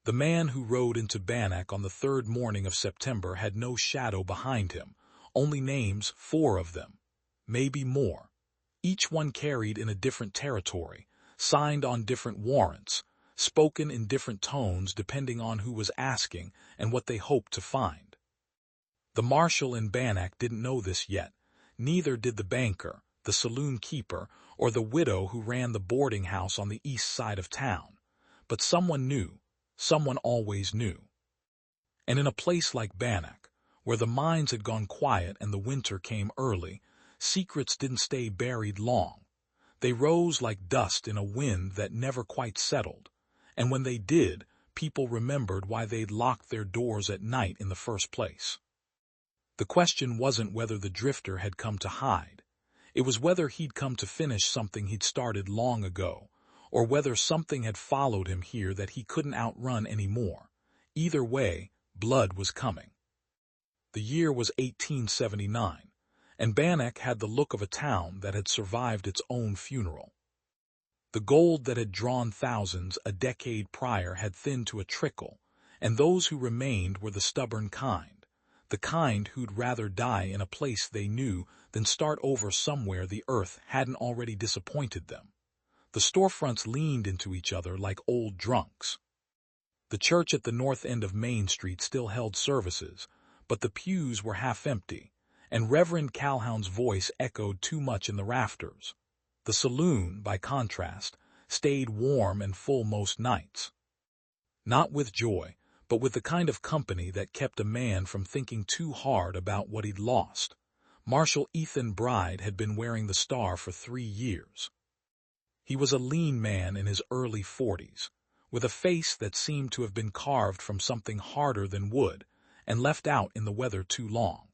The man who rode into Bannack on the third morning of September had no shadow behind him, only names, 4 of them, maybe more. Each one carried in a different territory, signed on different warrants, spoken in different tones depending on who was asking and what they hoped to find. The marshal in Bannack didn't know this yet, neither did the banker, the saloon keeper, or the widow who ran the boarding house on the east side of town. But someone knew, someone always knew. And in a place like Bannack, where the mines had gone quiet and the winter came early, secrets didn't stay buried long. They rose like dust in a wind that never quite settled, and when they did, people remembered why they'd locked their doors at night in the first place. The question wasn't whether the drifter had come to hide. It was whether he'd come to finish something he'd started long ago, or whether something had followed him here that he couldn't outrun anymore. Either way, blood was coming. The year was 1879, and Bannack had the look of a town that had survived its own funeral. The gold that had drawn thousands a decade prior had thinned to a trickle, and those who remained were the stubborn kind, the kind who'd rather die in a place they knew than start over somewhere the earth hadn't already disappointed them. The storefronts leaned into each other like old drunks. The church at the north end of Main Street still held services, but the pews were half empty, and Reverend Calhoun's voice echoed too much in the rafters. The saloon, by contrast, stayed warm and full most nights. Not with joy, but with the kind of company that kept a man from thinking too hard about what he'd lost. Marshal Ethan Bride had been wearing the star for 3 years. He was a lean man in his early 40s, with a face that seemed to have been carved from something harder than wood and left out in the weather too long.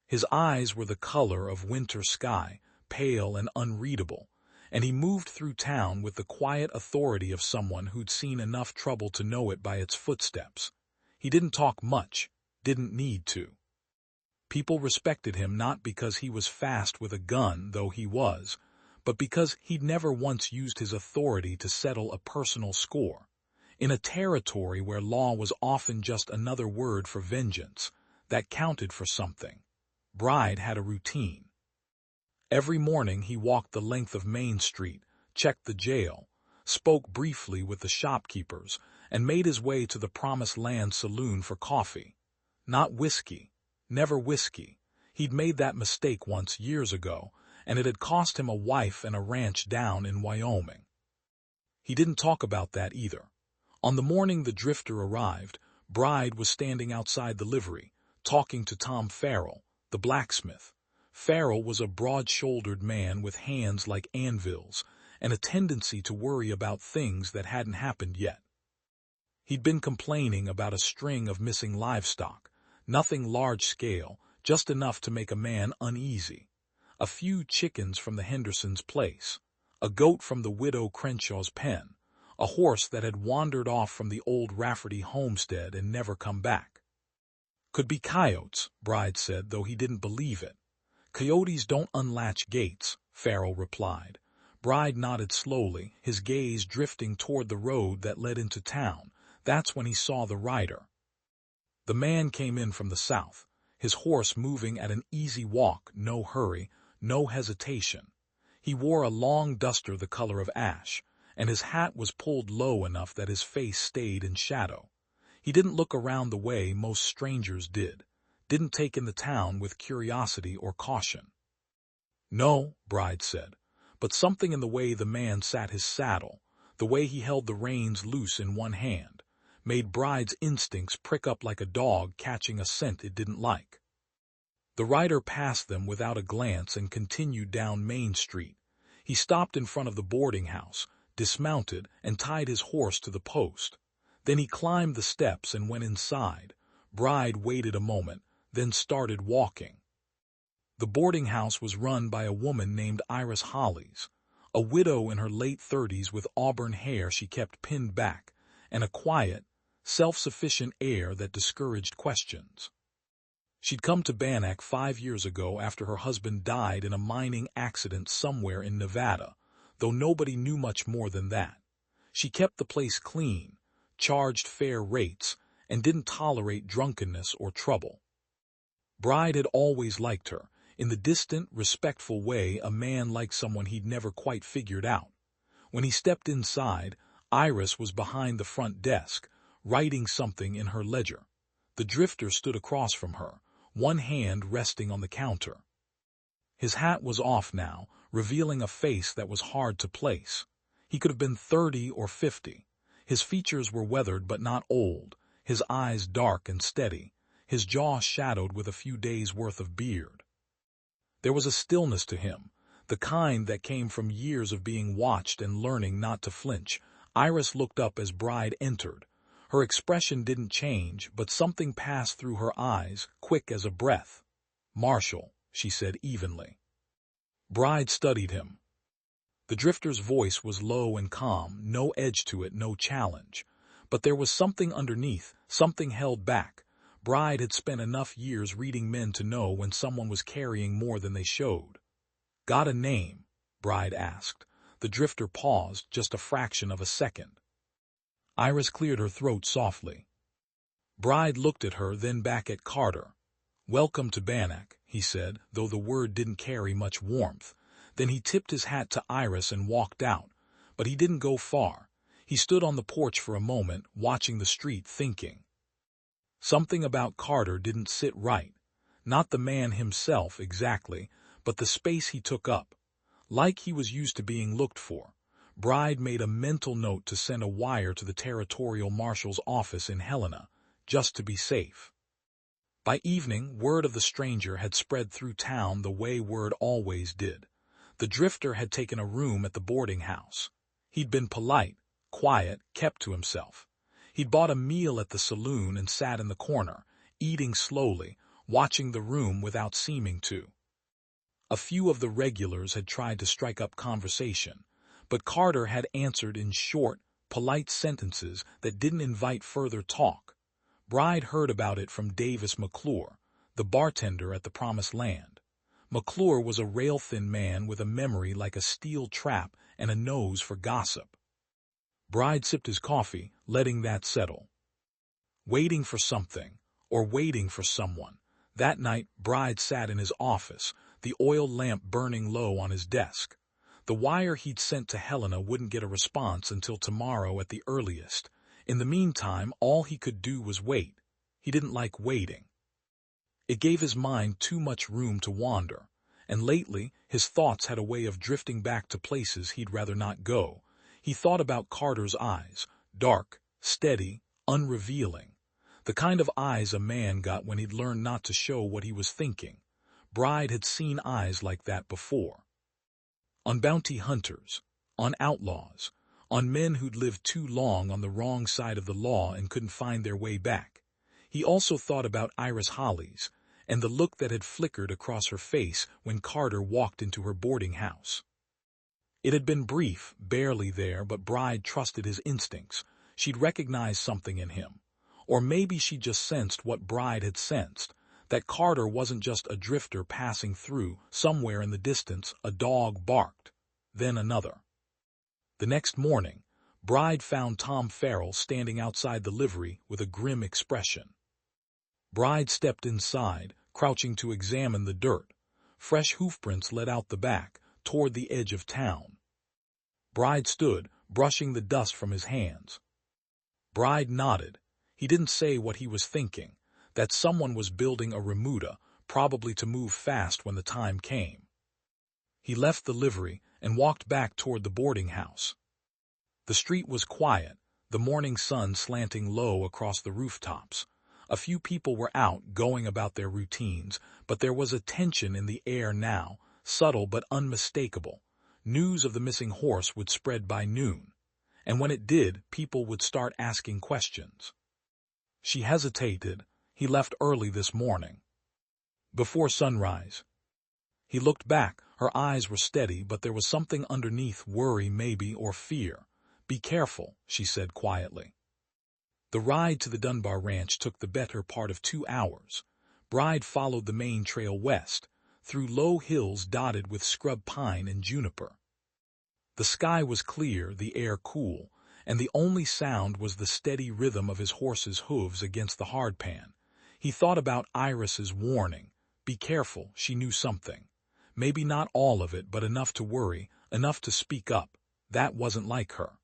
His eyes were the color of winter sky, pale and unreadable, and he moved through town with the quiet authority of someone who'd seen enough trouble to know it by its footsteps. He didn't talk much, didn't need to. People respected him not because he was fast with a gun, though he was, but because he'd never once used his authority to settle a personal score. In a territory where law was often just another word for vengeance, that counted for something. Bride had a routine. Every morning he walked the length of Main Street, checked the jail, spoke briefly with the shopkeepers, and made his way to the Promised Land saloon for coffee. Not whiskey, never whiskey. He'd made that mistake once years ago, and it had cost him a wife and a ranch down in Wyoming. He didn't talk about that either. On the morning the drifter arrived, Bride was standing outside the livery, talking to Tom Farrell, the blacksmith. Farrell was a broad-shouldered man with hands like anvils and a tendency to worry about things that hadn't happened yet. He'd been complaining about a string of missing livestock, nothing large-scale, just enough to make a man uneasy. A few chickens from the Hendersons' place, a goat from the widow Crenshaw's pen, a horse that had wandered off from the old Rafferty homestead and never come back. Could be coyotes, Bride said, though he didn't believe it. Coyotes don't unlatch gates, Farrell replied. Bride nodded slowly, his gaze drifting toward the road that led into town. That's when he saw the rider. The man came in from the south, his horse moving at an easy walk, no hurry, no hesitation. He wore a long duster the color of ash, and his hat was pulled low enough that his face stayed in shadow. He didn't look around the way most strangers didn't take in the town with curiosity or caution. No, Bride said, but something in the way the man sat his saddle, the way he held the reins loose in one hand, made Bride's instincts prick up like a dog catching a scent it didn't like. The rider passed them without a glance and continued down Main Street. He stopped in front of the boarding house, dismounted, and tied his horse to the post. Then he climbed the steps and went inside. Bride waited a moment, then started walking. The boarding house was run by a woman named Iris Hollies, a widow in her late 30s with auburn hair she kept pinned back, and a quiet, self-sufficient air that discouraged questions. She'd come to Bannack 5 years ago after her husband died in a mining accident somewhere in Nevada, though nobody knew much more than that. She kept the place clean, charged fair rates, and didn't tolerate drunkenness or trouble. Bride had always liked her, in the distant, respectful way a man likes someone he'd never quite figured out. When he stepped inside, Iris was behind the front desk, writing something in her ledger. The drifter stood across from her, one hand resting on the counter. His hat was off now, revealing a face that was hard to place. He could have been 30 or 50. His features were weathered but not old, his eyes dark and steady, his jaw shadowed with a few days' worth of beard. There was a stillness to him, the kind that came from years of being watched and learning not to flinch. Iris looked up as Bride entered. Her expression didn't change, but something passed through her eyes, quick as a breath. "Marshall," she said evenly. Bride studied him. The drifter's voice was low and calm, no edge to it, no challenge. But there was something underneath, something held back. Bride had spent enough years reading men to know when someone was carrying more than they showed. "Got a name?" Bride asked. The drifter paused just a fraction of a second. Iris cleared her throat softly. Bride looked at her, then back at Carter. "Welcome to Bannack," he said, though the word didn't carry much warmth. Then he tipped his hat to Iris and walked out. But he didn't go far. He stood on the porch for a moment, watching the street, thinking. Something about Carter didn't sit right. Not the man himself exactly, but the space he took up. Like he was used to being looked for. Bride made a mental note to send a wire to the territorial marshal's office in Helena, just to be safe. By evening, word of the stranger had spread through town the way word always did. The drifter had taken a room at the boarding house. He'd been polite, quiet, kept to himself. He'd bought a meal at the saloon and sat in the corner, eating slowly, watching the room without seeming to. A few of the regulars had tried to strike up conversation, but Carter had answered in short, polite sentences that didn't invite further talk. Bride heard about it from Davis McClure, the bartender at the Promised Land. McClure was a rail-thin man with a memory like a steel trap and a nose for gossip. Bride sipped his coffee, letting that settle. Waiting for something, or waiting for someone. That night, Bride sat in his office, the oil lamp burning low on his desk. The wire he'd sent to Helena wouldn't get a response until tomorrow at the earliest. In the meantime, all he could do was wait. He didn't like waiting. It gave his mind too much room to wander, and lately his thoughts had a way of drifting back to places he'd rather not go. He thought about Carter's eyes, dark, steady, unrevealing. The kind of eyes a man got when he'd learned not to show what he was thinking. Bride had seen eyes like that before. On bounty hunters, on outlaws, on men who'd lived too long on the wrong side of the law and couldn't find their way back. He also thought about Iris Hollis and the look that had flickered across her face when Carter walked into her boarding house. It had been brief, barely there, but Bride trusted his instincts. She'd recognized something in him. Or maybe she just sensed what Bride had sensed, that Carter wasn't just a drifter passing through. Somewhere in the distance, a dog barked. Then another. The next morning, Bride found Tom Farrell standing outside the livery with a grim expression. Bride stepped inside, crouching to examine the dirt. Fresh hoofprints led out the back, toward the edge of town. Bride stood, brushing the dust from his hands. Bride nodded. He didn't say what he was thinking, that someone was building a remuda, probably to move fast when the time came. He left the livery and walked back toward the boarding house. The street was quiet, the morning sun slanting low across the rooftops. A few people were out, going about their routines, but there was a tension in the air now, subtle but unmistakable. News of the missing horse would spread by noon, and when it did, people would start asking questions. She hesitated. He left early this morning. Before sunrise. He looked back. Her eyes were steady, but there was something underneath, worry maybe, or fear. "Be careful," she said quietly. The ride to the Dunbar Ranch took the better part of 2 hours. Bride followed the main trail west, through low hills dotted with scrub pine and juniper. The sky was clear, the air cool, and the only sound was the steady rhythm of his horse's hooves against the hardpan. He thought about Iris's warning. Be careful, she knew something. Maybe not all of it, but enough to worry, enough to speak up. That wasn't like her.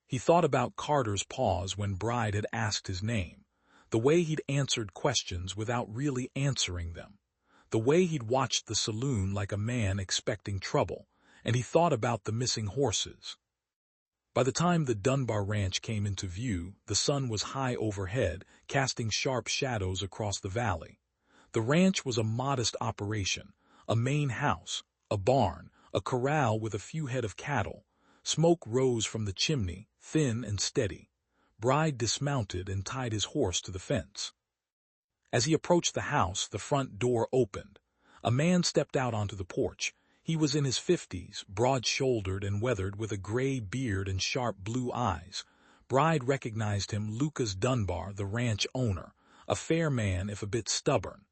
He thought about Carter's pause when Bride had asked his name, the way he'd answered questions without really answering them, the way he'd watched the saloon like a man expecting trouble, and he thought about the missing horses. By the time the Dunbar Ranch came into view, the sun was high overhead, casting sharp shadows across the valley. The ranch was a modest operation, a main house, a barn, a corral with a few head of cattle. Smoke rose from the chimney, thin and steady. Bride dismounted and tied his horse to the fence. As he approached the house, the front door opened. A man stepped out onto the porch. He was in his 50s, broad-shouldered and weathered, with a gray beard and sharp blue eyes. Bride recognized him, Lucas Dunbar, the ranch owner, a fair man if a bit stubborn.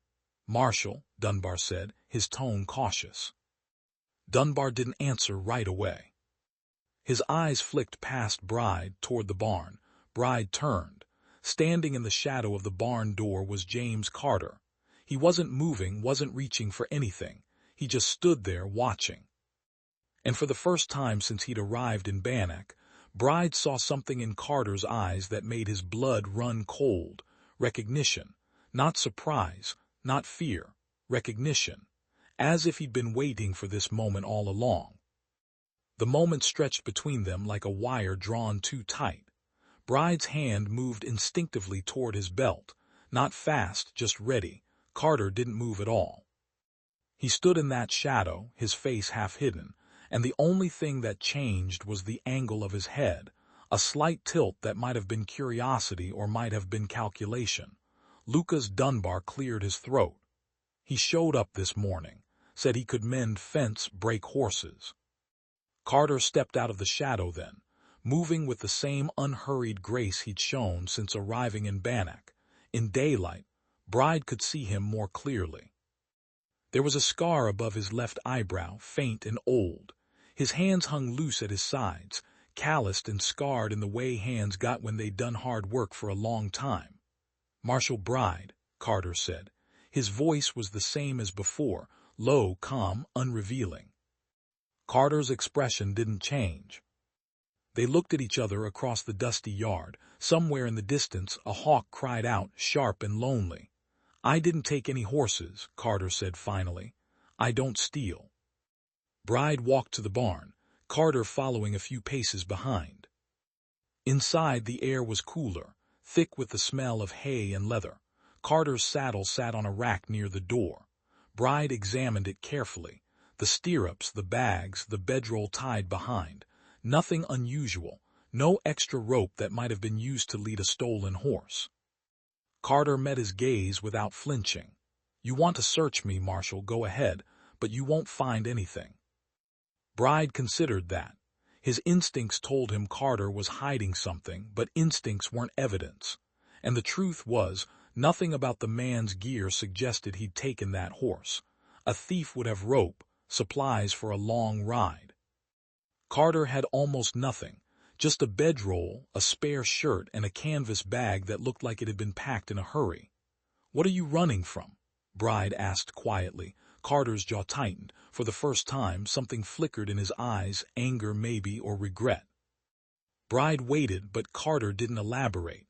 "Marshal," Dunbar said, his tone cautious. Dunbar didn't answer right away. His eyes flicked past Bride toward the barn. Bride turned. Standing in the shadow of the barn door was James Carter. He wasn't moving, wasn't reaching for anything. He just stood there watching. And for the first time since he'd arrived in Bannack, Bride saw something in Carter's eyes that made his blood run cold. Recognition. Not surprise, not fear. Recognition. As if he'd been waiting for this moment all along. The moment stretched between them like a wire drawn too tight. Bride's hand moved instinctively toward his belt. Not fast, just ready. Carter didn't move at all. He stood in that shadow, his face half hidden, and the only thing that changed was the angle of his head, a slight tilt that might have been curiosity or might have been calculation. Lucas Dunbar cleared his throat. He showed up this morning, said he could mend fence, break horses. Carter stepped out of the shadow then, moving with the same unhurried grace he'd shown since arriving in Bannack. In daylight, Bride could see him more clearly. There was a scar above his left eyebrow, faint and old. His hands hung loose at his sides, calloused and scarred in the way hands got when they'd done hard work for a long time. "Marshal Bride," Carter said. His voice was the same as before, low, calm, unrevealing. Carter's expression didn't change. They looked at each other across the dusty yard. Somewhere in the distance, a hawk cried out, sharp and lonely. "I didn't take any horses," Carter said finally. "I don't steal." Bride walked to the barn, Carter following a few paces behind. Inside, the air was cooler, thick with the smell of hay and leather. Carter's saddle sat on a rack near the door. Bride examined it carefully. The stirrups, the bags, the bedroll tied behind. Nothing unusual, no extra rope that might have been used to lead a stolen horse. Carter met his gaze without flinching. "You want to search me, Marshal, go ahead, but you won't find anything." Bride considered that. His instincts told him Carter was hiding something, but instincts weren't evidence. And the truth was, nothing about the man's gear suggested he'd taken that horse. A thief would have rope, supplies for a long ride. Carter had almost nothing. Just a bedroll, a spare shirt, and a canvas bag that looked like it had been packed in a hurry. "What are you running from?" Bride asked quietly. Carter's jaw tightened. For the first time, something flickered in his eyes, anger maybe, or regret. Bride waited, but Carter didn't elaborate.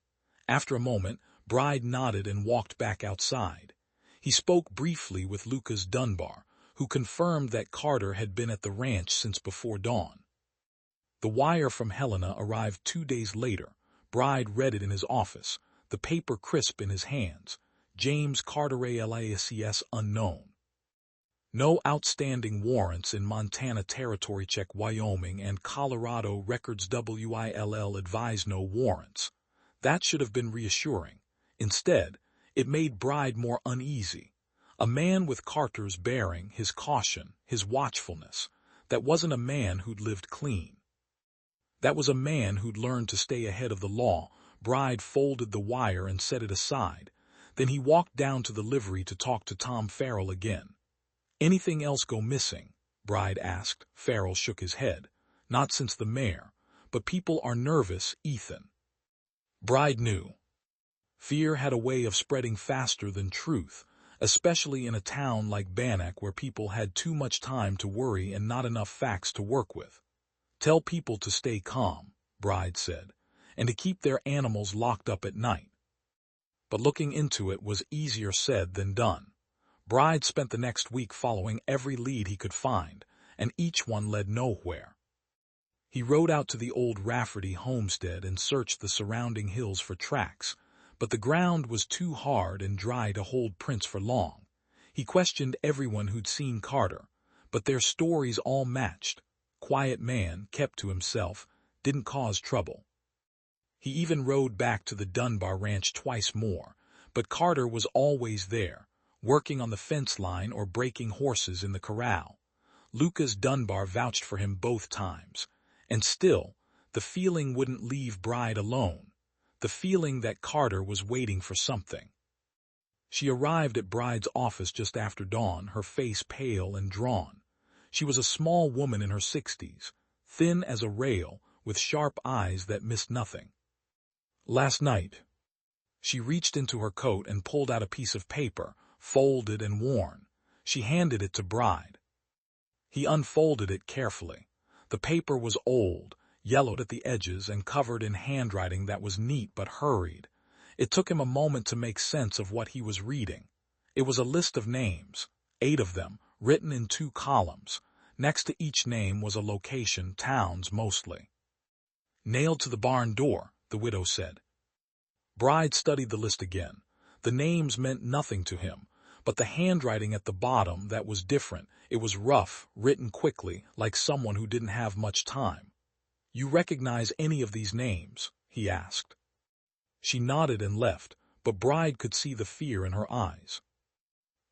After a moment, Bride nodded and walked back outside. He spoke briefly with Lucas Dunbar, who confirmed that Carter had been at the ranch since before dawn. The wire from Helena arrived 2 days later. Bride read it in his office, the paper crisp in his hands. James Carter alias unknown. No outstanding warrants in Montana Territory. Check Wyoming and Colorado records. WILL advise no warrants. That should have been reassuring. Instead, it made Bride more uneasy. A man with Carter's bearing, his caution, his watchfulness. That wasn't a man who'd lived clean. That was a man who'd learned to stay ahead of the law. Bride folded the wire and set it aside. Then he walked down to the livery to talk to Tom Farrell again. "Anything else go missing?" Bride asked. Farrell shook his head. "Not since the mayor. but people are nervous, Ethan. Bride knew. Fear had a way of spreading faster than truth, especially in a town like Bannack where people had too much time to worry and not enough facts to work with. Tell people to stay calm, Bride said, and to keep their animals locked up at night. But looking into it was easier said than done. Bride spent the next week following every lead he could find, and each one led nowhere. He rode out to the old Rafferty homestead and searched the surrounding hills for tracks, but the ground was too hard and dry to hold prints for long. He questioned everyone who'd seen Carter, but their stories all matched. Quiet man, kept to himself, didn't cause trouble. He even rode back to the Dunbar ranch twice more, but Carter was always there, working on the fence line or breaking horses in the corral. Lucas Dunbar vouched for him both times, and still, the feeling wouldn't leave Bride alone, the feeling that Carter was waiting for something. She arrived at Bride's office just after dawn, her face pale and drawn. She was a small woman in her 60s, thin as a rail, with sharp eyes that missed nothing. Last night, she reached into her coat and pulled out a piece of paper, folded and worn. She handed it to Bride. He unfolded it carefully. The paper was old, yellowed at the edges and covered in handwriting that was neat but hurried. It took him a moment to make sense of what he was reading. It was a list of names, 8 of them, written in 2 columns. Next to each name was a location, towns mostly. Nailed to the barn door, the widow said. Bride studied the list again. The names meant nothing to him, but the handwriting at the bottom, that was different. It was rough, written quickly, like someone who didn't have much time. You recognize any of these names? He asked. She nodded and left, but Bride could see the fear in her eyes.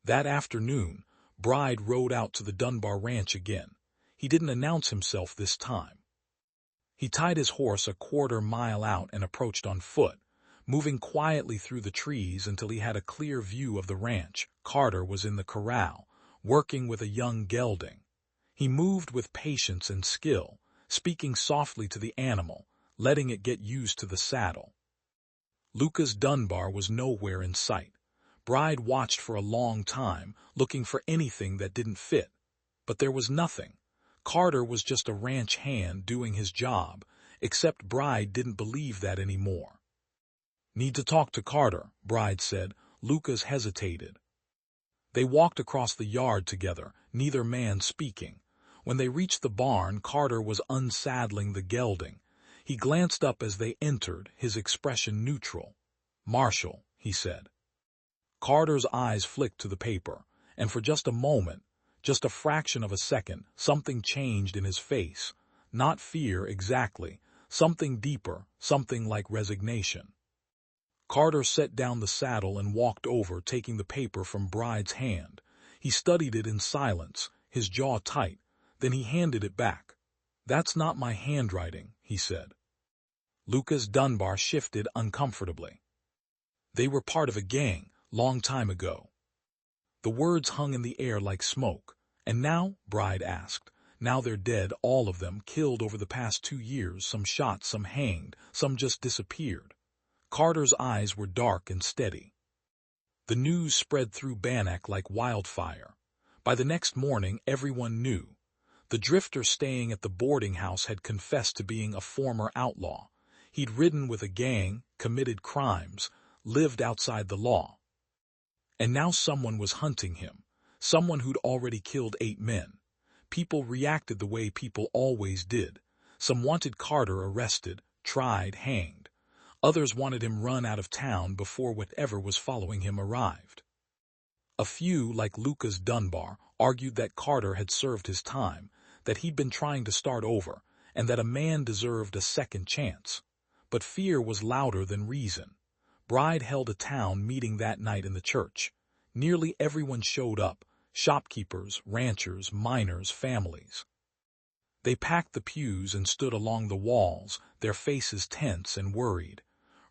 That afternoon, Bride rode out to the Dunbar ranch again. He didn't announce himself this time. He tied his horse a quarter-mile out and approached on foot, moving quietly through the trees until he had a clear view of the ranch. Carter was in the corral, working with a young gelding. He moved with patience and skill, speaking softly to the animal, letting it get used to the saddle. Lucas Dunbar was nowhere in sight. Bride watched for a long time, looking for anything that didn't fit. But there was nothing. Carter was just a ranch hand doing his job, except Bride didn't believe that anymore. Need to talk to Carter, Bride said. Lucas hesitated. They walked across the yard together, neither man speaking. When they reached the barn, Carter was unsaddling the gelding. He glanced up as they entered, his expression neutral. "Marshal," he said. Carter's eyes flicked to the paper, and for just a moment, just a fraction of a second, something changed in his face. Not fear exactly, something deeper, something like resignation. Carter set down the saddle and walked over, taking the paper from Bride's hand. He studied it in silence, his jaw tight. Then he handed it back. "That's not my handwriting," he said. Lucas Dunbar shifted uncomfortably. "They were part of a gang, long time ago." The words hung in the air like smoke. "And now?" Bride asked. "Now they're dead, all of them, killed over the past 2 years, some shot, some hanged, some just disappeared." Carter's eyes were dark and steady. The news spread through Bannack like wildfire. By the next morning, everyone knew. The drifter staying at the boarding house had confessed to being a former outlaw. He'd ridden with a gang, committed crimes, lived outside the law. And now someone was hunting him, someone who'd already killed 8 men. People reacted the way people always did. Some wanted Carter arrested, tried, hanged. Others wanted him run out of town before whatever was following him arrived. A few, like Lucas Dunbar, argued that Carter had served his time, that he'd been trying to start over, and that a man deserved a second chance. But fear was louder than reason. Bride held a town meeting that night in the church. Nearly everyone showed up, shopkeepers, ranchers, miners, families. They packed the pews and stood along the walls, their faces tense and worried.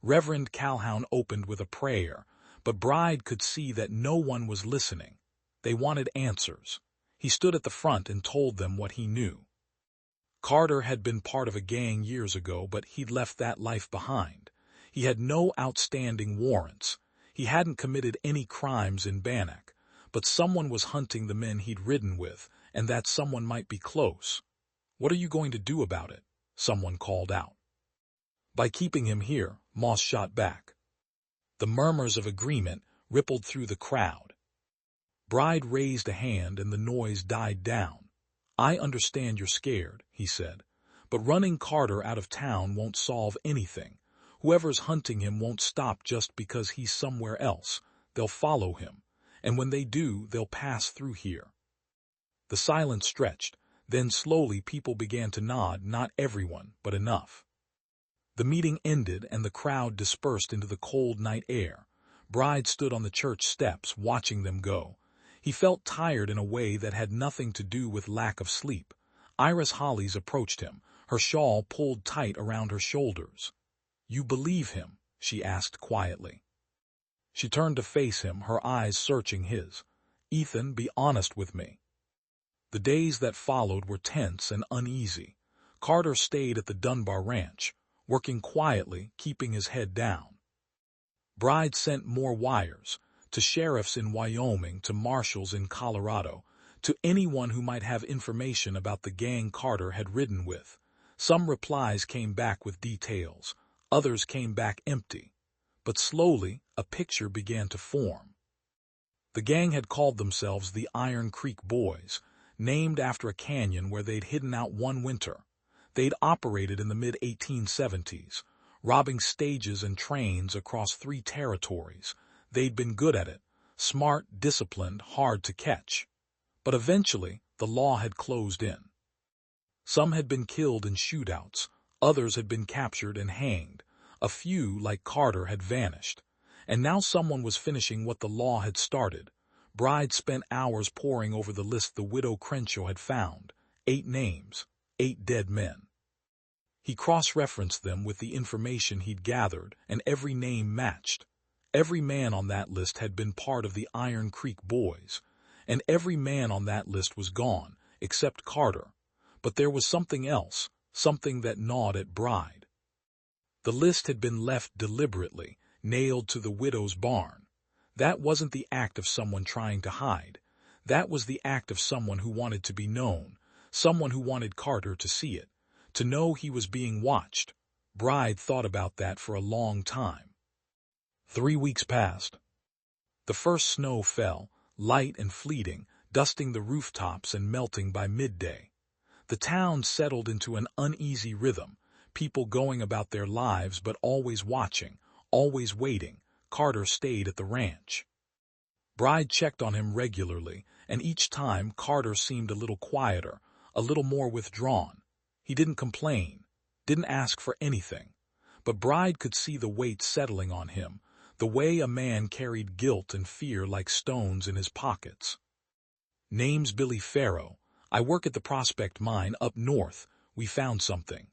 Reverend Calhoun opened with a prayer, but Bride could see that no one was listening. They wanted answers. He stood at the front and told them what he knew. Carter had been part of a gang years ago, but he'd left that life behind. He had no outstanding warrants. He hadn't committed any crimes in Bannack, but someone was hunting the men he'd ridden with, and that someone might be close. "What are you going to do about it?" someone called out. "By keeping him here," Moss shot back. The murmurs of agreement rippled through the crowd. Bride raised a hand and the noise died down. "I understand you're scared," he said, "but running Carter out of town won't solve anything. Whoever's hunting him won't stop just because he's somewhere else. They'll follow him, and when they do, they'll pass through here." The silence stretched. Then slowly people began to nod, not everyone, but enough. The meeting ended and the crowd dispersed into the cold night air. Bride stood on the church steps, watching them go. He felt tired in a way that had nothing to do with lack of sleep. Iris Hollis approached him, her shawl pulled tight around her shoulders. "You believe him?" she asked quietly. She turned to face him, her eyes searching his. "Ethan, be honest with me." The days that followed were tense and uneasy. Carter stayed at the Dunbar Ranch, working quietly, keeping his head down. Bride sent more wires, to sheriffs in Wyoming, to marshals in Colorado, to anyone who might have information about the gang Carter had ridden with. Some replies came back with details, others came back empty. But slowly, a picture began to form. The gang had called themselves the Iron Creek Boys, named after a canyon where they'd hidden out one winter. They'd operated in the mid-1870s, robbing stages and trains across 3 territories. They'd been good at it, smart, disciplined, hard to catch. But eventually, the law had closed in. Some had been killed in shootouts, others had been captured and hanged. A few, like Carter, had vanished. And now someone was finishing what the law had started. Bride spent hours poring over the list the widow Crenshaw had found. 8 names, 8 dead men. He cross-referenced them with the information he'd gathered, and every name matched. Every man on that list had been part of the Iron Creek Boys, and every man on that list was gone, except Carter. But there was something else, something that gnawed at Bride. The list had been left deliberately, nailed to the widow's barn. That wasn't the act of someone trying to hide. That was the act of someone who wanted to be known, someone who wanted Carter to see it, to know he was being watched. Bride thought about that for a long time. 3 weeks passed. The first snow fell, light and fleeting, dusting the rooftops and melting by midday. The town settled into an uneasy rhythm, people going about their lives but always watching, always waiting. Carter stayed at the ranch. Bride checked on him regularly, and each time Carter seemed a little quieter, a little more withdrawn. He didn't complain, didn't ask for anything, but Bride could see the weight settling on him, the way a man carried guilt and fear like stones in his pockets. "Name's Billy Farrow. I work at the Prospect Mine up north. We found something."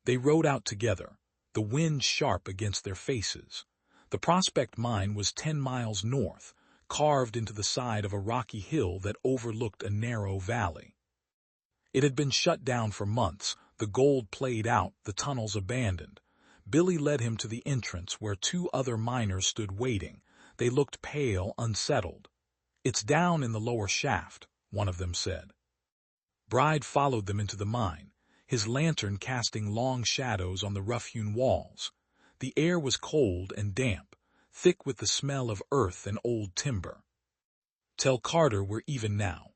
They rode out together, the wind sharp against their faces. The Prospect Mine was 10 miles north, carved into the side of a rocky hill that overlooked a narrow valley. It had been shut down for months, the gold played out, the tunnels abandoned. Billy led him to the entrance where 2 other miners stood waiting. They looked pale, unsettled. "It's down in the lower shaft," one of them said. Bride followed them into the mine, his lantern casting long shadows on the rough-hewn walls. The air was cold and damp, thick with the smell of earth and old timber. "Tell Carter we're even now."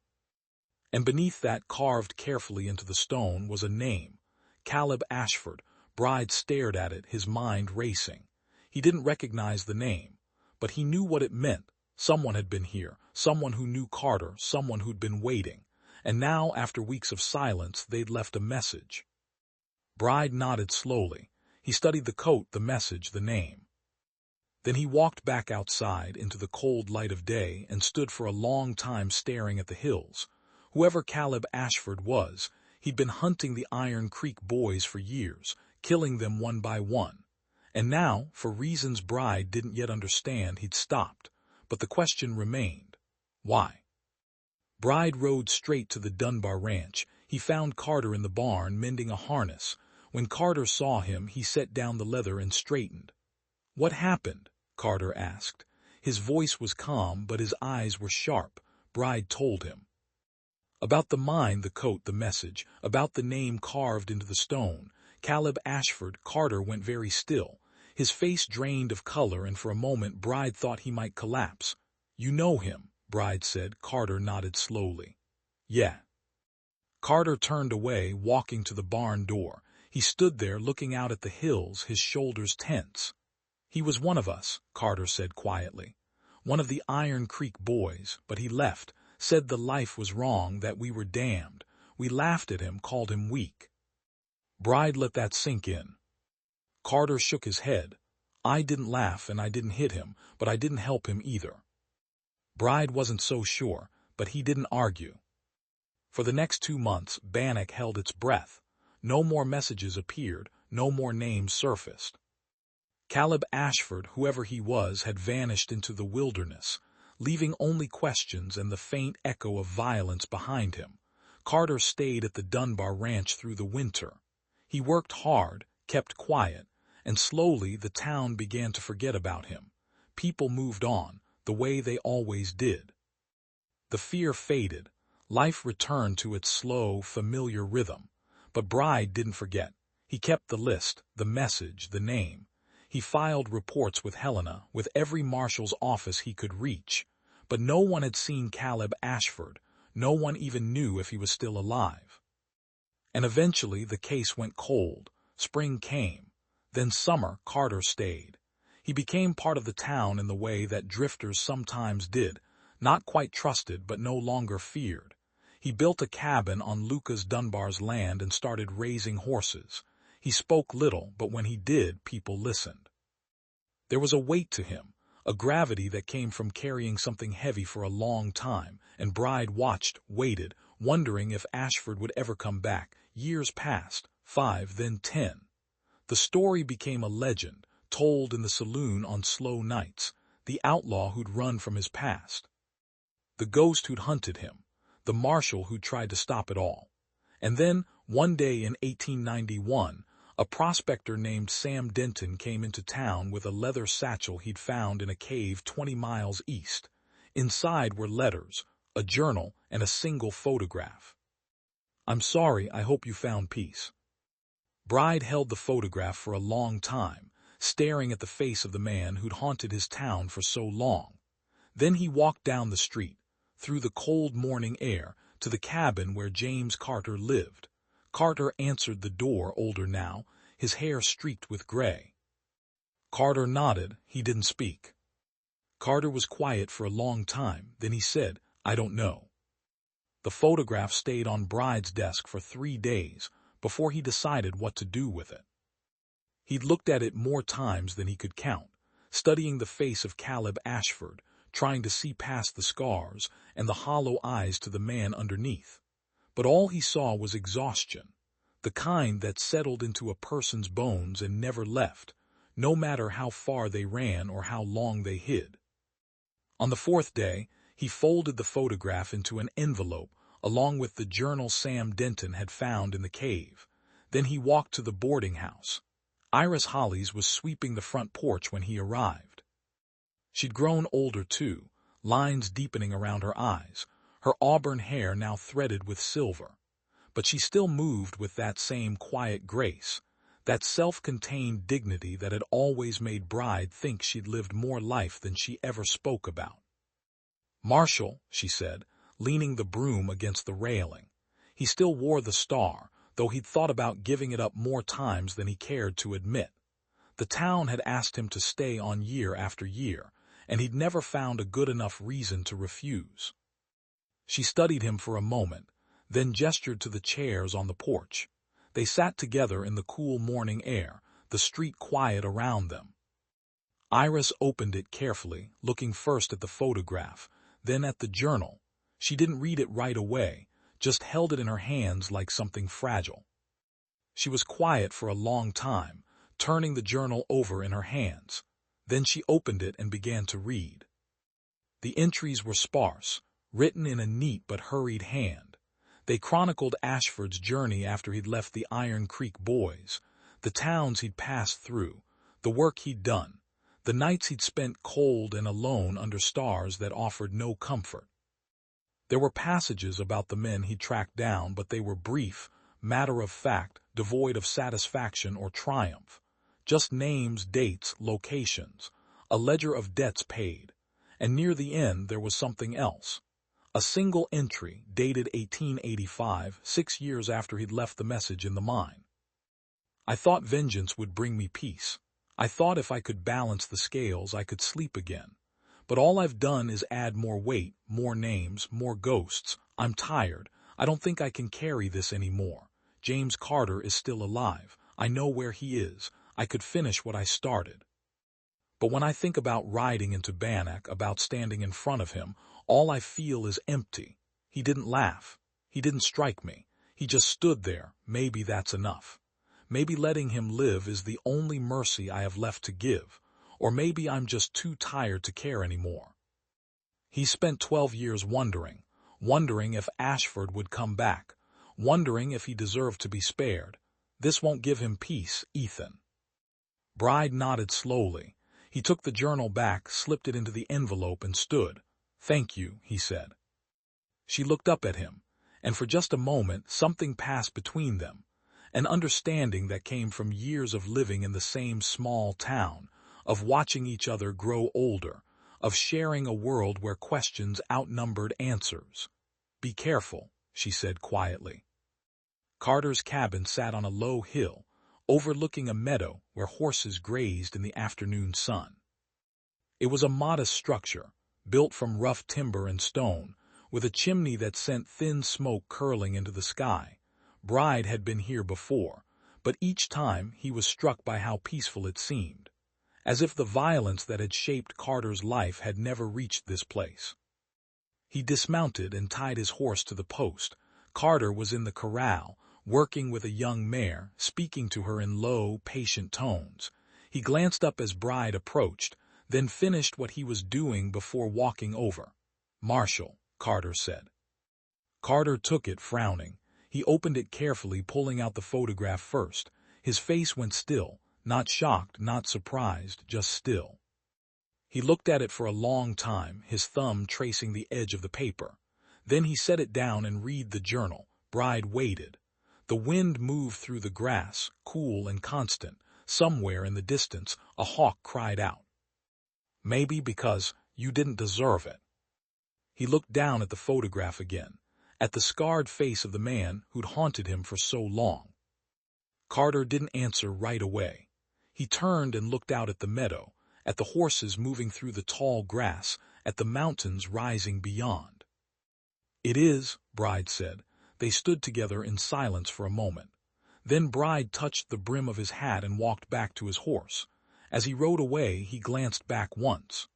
And beneath that, carved carefully into the stone, was a name, Caleb Ashford. Bride stared at it, his mind racing. He didn't recognize the name, but he knew what it meant. Someone had been here, someone who knew Carter, someone who'd been waiting. And now, after weeks of silence, they'd left a message. Bride nodded slowly. He studied the coat, the message, the name. Then he walked back outside into the cold light of day and stood for a long time staring at the hills. Whoever Caleb Ashford was, he'd been hunting the Iron Creek Boys for years, killing them one by one. And now, for reasons Bride didn't yet understand, he'd stopped. But the question remained. Why? Bride rode straight to the Dunbar Ranch. He found Carter in the barn mending a harness. When Carter saw him, he set down the leather and straightened. "What happened?" Carter asked. His voice was calm, but his eyes were sharp. Bride told him. About the mine, the coat, the message, about the name carved into the stone. Caleb Ashford. Carter went very still. His face drained of color, and for a moment Bride thought he might collapse. "You know him," Bride said. Carter nodded slowly. "Yeah." Carter turned away, walking to the barn door. He stood there looking out at the hills, his shoulders tense. "He was one of us," Carter said quietly. "One of the Iron Creek boys, but he left, said the life was wrong, that we were damned. We laughed at him, called him weak." Bride let that sink in. Carter shook his head. "I didn't laugh and I didn't hit him, but I didn't help him either." Bride wasn't so sure, but he didn't argue. For the next 2 months, Bannack held its breath. No more messages appeared, no more names surfaced. Caleb Ashford, whoever he was, had vanished into the wilderness, leaving only questions and the faint echo of violence behind him. Carter stayed at the Dunbar Ranch through the winter. He worked hard, kept quiet, and slowly the town began to forget about him. People moved on, the way they always did. The fear faded. Life returned to its slow, familiar rhythm. But Bride didn't forget. He kept the list, the message, the name. He filed reports with Helena, with every marshal's office he could reach. But no one had seen Caleb Ashford. No one even knew if he was still alive. And eventually the case went cold. Spring came. Then summer. Carter stayed. He became part of the town in the way that drifters sometimes did, not quite trusted but no longer feared. He built a cabin on Lucas Dunbar's land and started raising horses. He spoke little, but when he did, people listened. There was a weight to him, a gravity that came from carrying something heavy for a long time, and Bride watched, waited, wondering if Ashford would ever come back. Years passed, 5, then 10. The story became a legend, told in the saloon on slow nights, the outlaw who'd run from his past, the ghost who'd hunted him, the marshal who'd tried to stop it all. And then, one day in 1891, a prospector named Sam Denton came into town with a leather satchel he'd found in a cave 20 miles east. Inside were letters, a journal, and a single photograph. "I'm sorry, I hope you found peace." Bride held the photograph for a long time, staring at the face of the man who'd haunted his town for so long. Then he walked down the street, through the cold morning air, to the cabin where James Carter lived. Carter answered the door, older now, his hair streaked with gray. Carter nodded. He didn't speak. Carter was quiet for a long time. Then he said, "I don't know." The photograph stayed on Bride's desk for 3 days before he decided what to do with it. He'd looked at it more times than he could count, studying the face of Caleb Ashford, trying to see past the scars and the hollow eyes to the man underneath. But all he saw was exhaustion, the kind that settled into a person's bones and never left, no matter how far they ran or how long they hid. On the 4th day, he folded the photograph into an envelope along with the journal Sam Denton had found in the cave. Then he walked to the boarding house. Iris Hollis was sweeping the front porch when he arrived. She'd grown older too, lines deepening around her eyes, her auburn hair now threaded with silver. But she still moved with that same quiet grace, that self-contained dignity that had always made Bride think she'd lived more life than she ever spoke about. "Marshal," she said, leaning the broom against the railing. He still wore the star, though he'd thought about giving it up more times than he cared to admit. The town had asked him to stay on year after year, and he'd never found a good enough reason to refuse. She studied him for a moment, then gestured to the chairs on the porch. They sat together in the cool morning air, the street quiet around them. Iris opened it carefully, looking first at the photograph, then at the journal. She didn't read it right away, just held it in her hands like something fragile. She was quiet for a long time, turning the journal over in her hands. Then she opened it and began to read. The entries were sparse, written in a neat but hurried hand. They chronicled Ashford's journey after he'd left the Iron Creek Boys, the towns he'd passed through, the work he'd done, the nights he'd spent cold and alone under stars that offered no comfort. There were passages about the men he'd tracked down, but they were brief, matter-of-fact, devoid of satisfaction or triumph. Just names, dates, locations, a ledger of debts paid. And near the end there was something else. A single entry, dated 1885, 6 years after he'd left the message in the mine. I thought vengeance would bring me peace. I thought if I could balance the scales I could sleep again. But all I've done is add more weight, more names, more ghosts. I'm tired. I don't think I can carry this anymore. James Carter is still alive. I know where he is. I could finish what I started. But when I think about riding into Bannack, about standing in front of him, all I feel is empty. He didn't laugh. He didn't strike me. He just stood there. Maybe that's enough. Maybe letting him live is the only mercy I have left to give. Or maybe I'm just too tired to care anymore. He spent 12 years wondering if Ashford would come back, wondering if he deserved to be spared. This won't give him peace, Ethan. Bride nodded slowly. He took the journal back, slipped it into the envelope, and stood. "Thank you," he said. She looked up at him, and for just a moment something passed between them, an understanding that came from years of living in the same small town, of watching each other grow older, of sharing a world where questions outnumbered answers. "Be careful," she said quietly. Carter's cabin sat on a low hill, overlooking a meadow where horses grazed in the afternoon sun. It was a modest structure, built from rough timber and stone, with a chimney that sent thin smoke curling into the sky. Bride had been here before, but each time he was struck by how peaceful it seemed, as if the violence that had shaped Carter's life had never reached this place. He dismounted and tied his horse to the post. Carter was in the corral, working with a young mare, speaking to her in low, patient tones. He glanced up as Bride approached, then finished what he was doing before walking over. "Marshall," Carter said. Carter took it, frowning. He opened it carefully, pulling out the photograph first. His face went still, not shocked, not surprised, just still. He looked at it for a long time, his thumb tracing the edge of the paper. Then he set it down and read the journal. Bride waited. The wind moved through the grass, cool and constant. Somewhere in the distance, a hawk cried out. "Maybe because you didn't deserve it." He looked down at the photograph again, at the scarred face of the man who'd haunted him for so long. Carter didn't answer right away. He turned and looked out at the meadow, at the horses moving through the tall grass, at the mountains rising beyond. "It is," Bride said. They stood together in silence for a moment. Then Bride touched the brim of his hat and walked back to his horse. As he rode away, he glanced back once.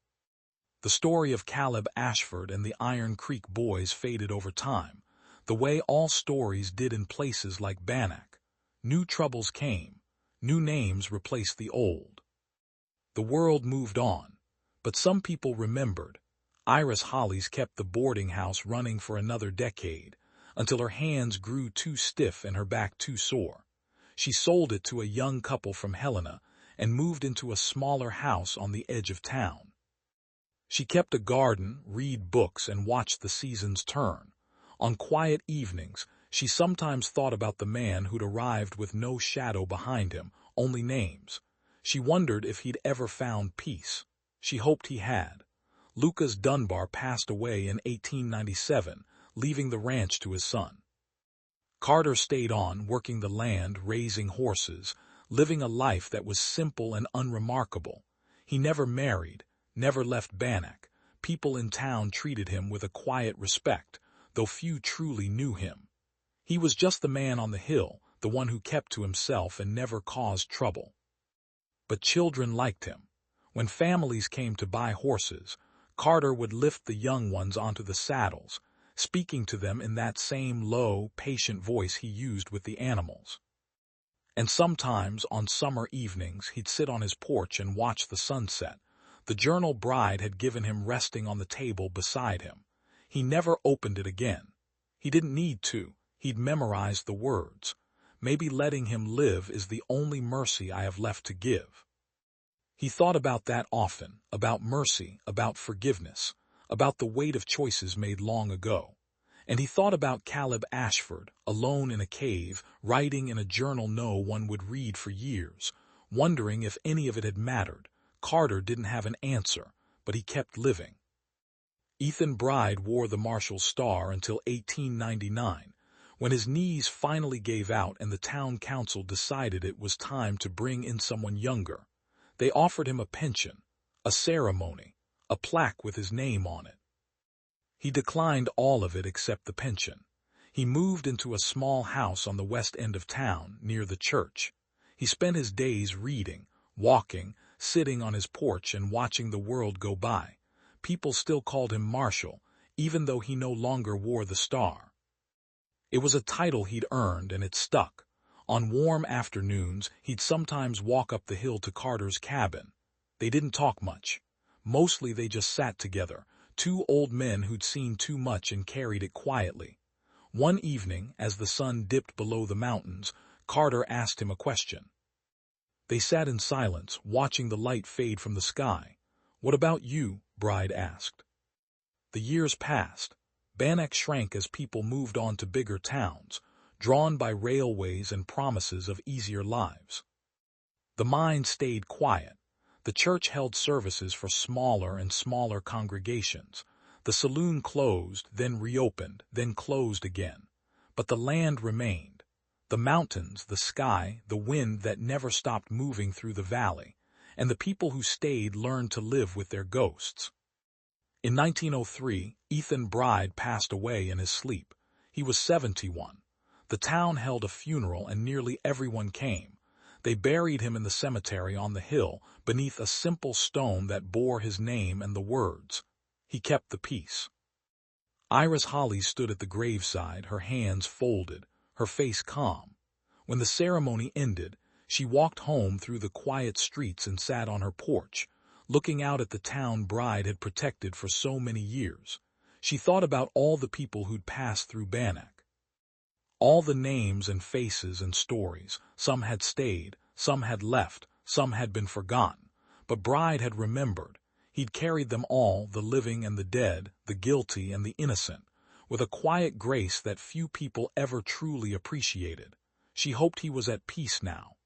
The story of Caleb Ashford and the Iron Creek Boys faded over time, the way all stories did in places like Bannack. New troubles came. New names replaced the old. The world moved on, but some people remembered. Iris Hollis kept the boarding house running for another decade, until her hands grew too stiff and her back too sore. She sold it to a young couple from Helena and moved into a smaller house on the edge of town. She kept a garden, read books, and watched the seasons turn. On quiet evenings, she sometimes thought about the man who'd arrived with no shadow behind him, only names. She wondered if he'd ever found peace. She hoped he had. Lucas Dunbar passed away in 1897, leaving the ranch to his son. Carter stayed on, working the land, raising horses, living a life that was simple and unremarkable. He never married, never left Bannack. People in town treated him with a quiet respect, though few truly knew him. He was just the man on the hill, the one who kept to himself and never caused trouble. But children liked him. When families came to buy horses, Carter would lift the young ones onto the saddles, speaking to them in that same low, patient voice he used with the animals. And sometimes, on summer evenings, he'd sit on his porch and watch the sunset, the journal Bride had given him resting on the table beside him. He never opened it again. He didn't need to. He'd memorized the words. Maybe letting him live is the only mercy I have left to give. He thought about that often, about mercy, about forgiveness, about the weight of choices made long ago. And he thought about Caleb Ashford, alone in a cave, writing in a journal no one would read for years, wondering if any of it had mattered. Carter didn't have an answer, but he kept living. Ethan Bride wore the Marshall Star until 1899, when his knees finally gave out and the town council decided it was time to bring in someone younger. They offered him a pension, a ceremony, a plaque with his name on it. He declined all of it except the pension. He moved into a small house on the west end of town, near the church. He spent his days reading, walking, sitting on his porch and watching the world go by. People still called him Marshall, even though he no longer wore the star. It was a title he'd earned, and it stuck. On warm afternoons, he'd sometimes walk up the hill to Carter's cabin. They didn't talk much. Mostly they just sat together, two old men who'd seen too much and carried it quietly. One evening, as the sun dipped below the mountains, Carter asked him a question. They sat in silence, watching the light fade from the sky. "What about you?" Bride asked. The years passed. Bannack shrank as people moved on to bigger towns, drawn by railways and promises of easier lives. The mine stayed quiet. The church held services for smaller and smaller congregations. The saloon closed, then reopened, then closed again. But the land remained. The mountains, the sky, the wind that never stopped moving through the valley. And the people who stayed learned to live with their ghosts. In 1903, Ethan Bride passed away in his sleep. He was 71. The town held a funeral and nearly everyone came. They buried him in the cemetery on the hill, beneath a simple stone that bore his name and the words, "He kept the peace." Iris Holly stood at the graveside, her hands folded, her face calm. When the ceremony ended, she walked home through the quiet streets and sat on her porch, looking out at the town Bride had protected for so many years. She thought about all the people who'd passed through Bannack. All the names and faces and stories. Some had stayed, some had left, some had been forgotten. But Bride had remembered. He'd carried them all, the living and the dead, the guilty and the innocent, with a quiet grace that few people ever truly appreciated. She hoped he was at peace now.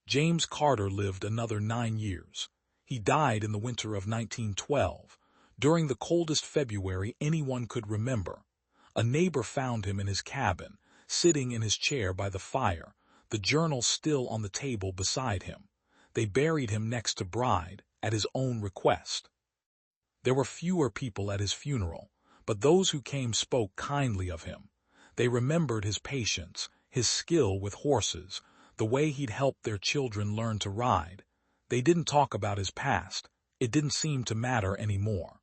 James Carter lived another 9 years. He died in the winter of 1912, during the coldest February anyone could remember. A neighbor found him in his cabin, sitting in his chair by the fire, the journal still on the table beside him. They buried him next to Bride, at his own request. There were fewer people at his funeral, but those who came spoke kindly of him. They remembered his patience, his skill with horses, the way he'd helped their children learn to ride. They didn't talk about his past. It didn't seem to matter anymore.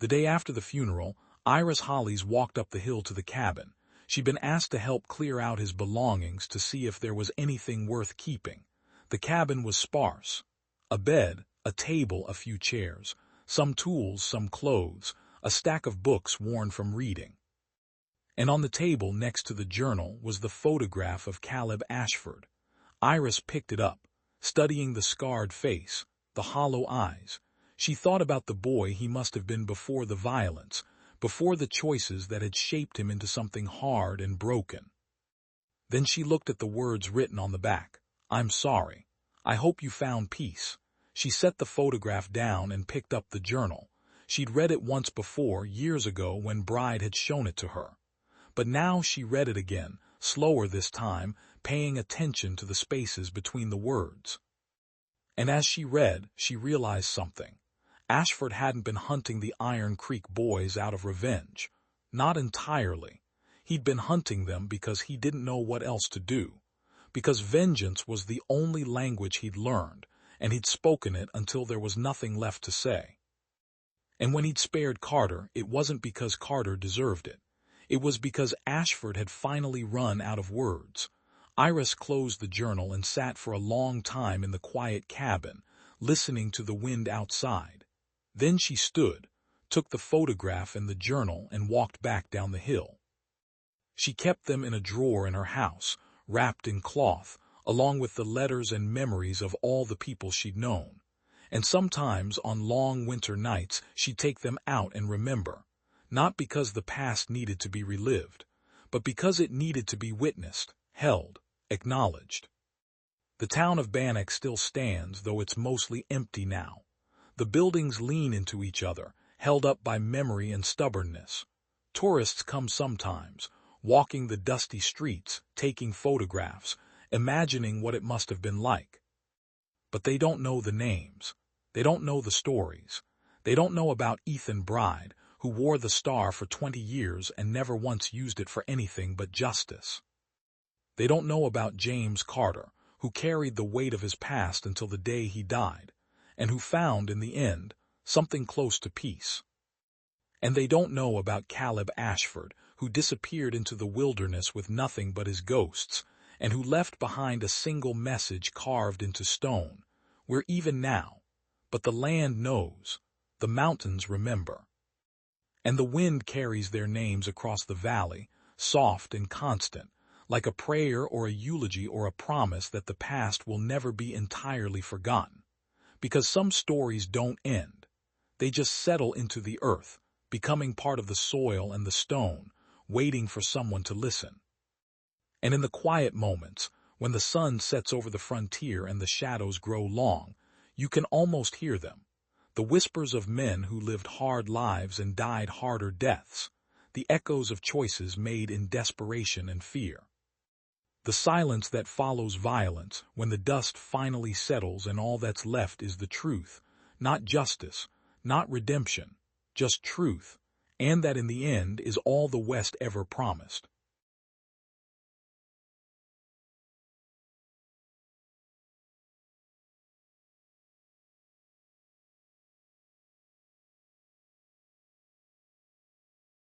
The day after the funeral, Iris Hollies walked up the hill to the cabin. She'd been asked to help clear out his belongings to see if there was anything worth keeping. The cabin was sparse. A bed, a table, a few chairs, some tools, some clothes, a stack of books worn from reading. And on the table next to the journal was the photograph of Caleb Ashford. Iris picked it up, studying the scarred face, the hollow eyes. She thought about the boy he must have been before the violence, before the choices that had shaped him into something hard and broken. Then she looked at the words written on the back. "I'm sorry. I hope you found peace." She set the photograph down and picked up the journal. She'd read it once before, years ago, when Bride had shown it to her. But now she read it again, slower this time, paying attention to the spaces between the words. And as she read, she realized something. Ashford hadn't been hunting the Iron Creek boys out of revenge. Not entirely. He'd been hunting them because he didn't know what else to do. Because vengeance was the only language he'd learned, and he'd spoken it until there was nothing left to say. And when he'd spared Carter, it wasn't because Carter deserved it. It was because Ashford had finally run out of words. Iris closed the journal and sat for a long time in the quiet cabin, listening to the wind outside. Then she stood, took the photograph and the journal and walked back down the hill. She kept them in a drawer in her house, wrapped in cloth, along with the letters and memories of all the people she'd known. And sometimes, on long winter nights, she'd take them out and remember, not because the past needed to be relived, but because it needed to be witnessed, held, acknowledged. The town of Bannack still stands, though it's mostly empty now. The buildings lean into each other, held up by memory and stubbornness. Tourists come sometimes, walking the dusty streets, taking photographs, imagining what it must have been like. But they don't know the names. They don't know the stories. They don't know about Ethan Bride, who wore the star for 20 years and never once used it for anything but justice. They don't know about James Carter, who carried the weight of his past until the day he died, and who found, in the end, something close to peace. And they don't know about Caleb Ashford, who disappeared into the wilderness with nothing but his ghosts, and who left behind a single message carved into stone. We're even now, but the land knows, the mountains remember. And the wind carries their names across the valley, soft and constant, like a prayer or a eulogy or a promise that the past will never be entirely forgotten. Because some stories don't end. They just settle into the earth, becoming part of the soil and the stone, waiting for someone to listen. And in the quiet moments, when the sun sets over the frontier and the shadows grow long, you can almost hear them. The whispers of men who lived hard lives and died harder deaths, the echoes of choices made in desperation and fear. The silence that follows violence when the dust finally settles and all that's left is the truth, not justice, not redemption, just truth, and that in the end is all the West ever promised.